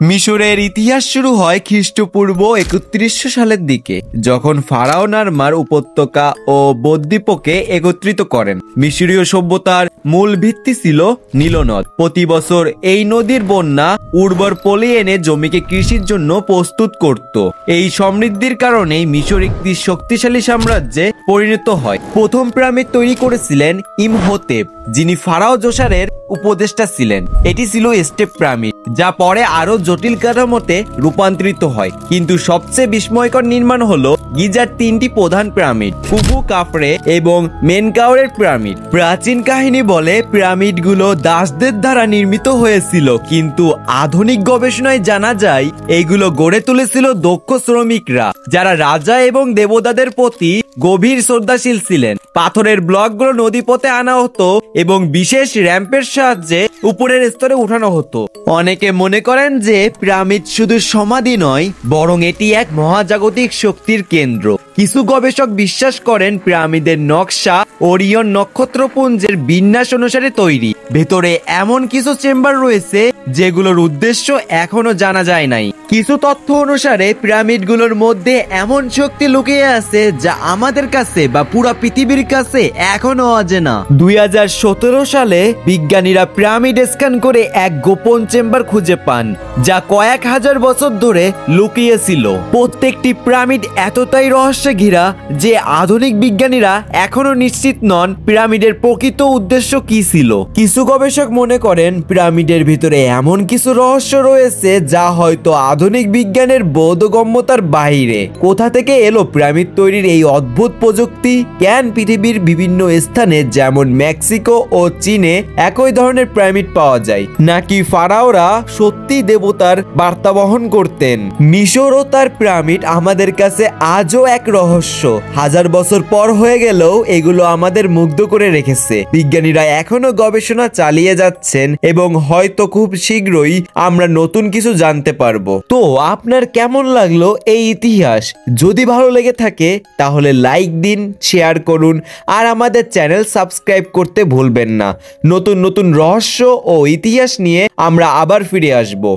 মিশরের ইতিহাস শুরু হয় খ্রিস্টপূর্ব ৩১০০ সালের দিকে, যখন ফারাও নারমার উপত্যকা ও বদ্বীপকে একত্রিত করেন। মিশরীয় সভ্যতার মূল ভিত্তি ছিল নীল নদ। প্রতি বছর এই নদীর বন্যা উর্বর পলি এনে জমিকে কৃষির জন্য প্রস্তুত করত। এই সমৃদ্ধির কারণেই মিশর একটি শক্তিশালী সাম্রাজ্যে পরিণত হয়। প্রথম পিরামিড তৈরি করেছিলেন ইমহোতেপ, যিনি ফারাও জোসারের উপদেষ্টা ছিলেন। এটি ছিল স্টেপ পিরামিড, যা পরে আরো জটিল কাঠামোতে রূপান্তরিত হয়। কিন্তু সবচেয়ে বিস্ময়কর নির্মাণ হলো গিজার তিনটি প্রধান পিরামিড, খুফু, কাফরে এবং মেনকাওরের পিরামিড। প্রাচীন কাহিনী বলে পিরামিডগুলো দাসদের দ্বারা নির্মিত হয়েছিল, কিন্তু আধুনিক গবেষণায় জানা যায় এগুলো গড়ে তুলেছিল দক্ষ শ্রমিকরা, যারা রাজা এবং দেবতাদের প্রতি গভীর শ্রদ্ধাশীল ছিলেন। পাথরের ব্লকগুলো নদীপথে আনা হতো এবং বিশেষ র্যাম্পের সাহায্যে উপরের স্তরে উঠানো হতো। অনেকে মনে করেন যে পিরামিড শুধু সমাধি নয়, বরং এটি এক মহাজাগতিক শক্তির কেন্দ্র। কিছু গবেষক বিশ্বাস করেন পিরামিডের নকশা ওরিয়ন নক্ষত্রপুঞ্জের বিন্যাস অনুসারে তৈরি। ভেতরে এমন কিছু চেম্বার রয়েছে যেগুলোর উদ্দেশ্য এখনো জানা যায় নাই। কিছু তথ্য অনুসারে পিরামিডগুলোর মধ্যে এমন শক্তি লুকিয়ে আছে যা আমাদের কাছে বা পুরো পৃথিবীর কাছে এখনো অজানা। 2017 সালে বিজ্ঞানীরা পিরামিড স্ক্যান করে এক গোপন চেম্বার খুঁজে পান, যা কয়েক হাজার বছর ধরে লুকিয়ে ছিল। প্রত্যেকটি পিরামিড এতটাই রহস্যে ঘেরা যে আধুনিক বিজ্ঞানীরা এখনো নিশ্চিত নন পিরামিডের প্রকৃত উদ্দেশ্য কি ছিল। কিছু গবেষক মনে করেন পিরামিডের ভিতরে এমন কিছু রহস্য রয়েছে যা হয়তো আধুনিক বিজ্ঞানের বোধগম্যতার বাইরে। কোথা থেকে এলো পিরামিড তৈরির এই অদ্ভুত প্রযুক্তি? কেন পৃথিবীর বিভিন্ন স্থানে যেমন মেক্সিকো ও চীনে একই ধরনের পিরামিড পাওয়া যায়? নাকি ফারাওরা সত্যি দেবতার বার্তা বহন করতেন? মিশর ও তার পিরামিড আমাদের কাছে আজও এক রহস্য। হাজার বছর পর হয়ে গেলেও এগুলো আমাদের মুগ্ধ করে রেখেছে। বিজ্ঞানীরা এখনো গবেষণা চালিয়ে যাচ্ছেন এবং হয়তো খুব শীঘ্রই আমরা নতুন কিছু জানতে পারবো। তো আপনার কেমন লাগলো এই ইতিহাস? যদি ভালো লেগে থাকে তাহলে লাইক দিন, শেয়ার করুন আর আমাদের চ্যানেল সাবস্ক্রাইব করতে ভুলবেন না। নতুন নতুন রহস্য ও ইতিহাস নিয়ে আমরা আবার ফিরে আসবো।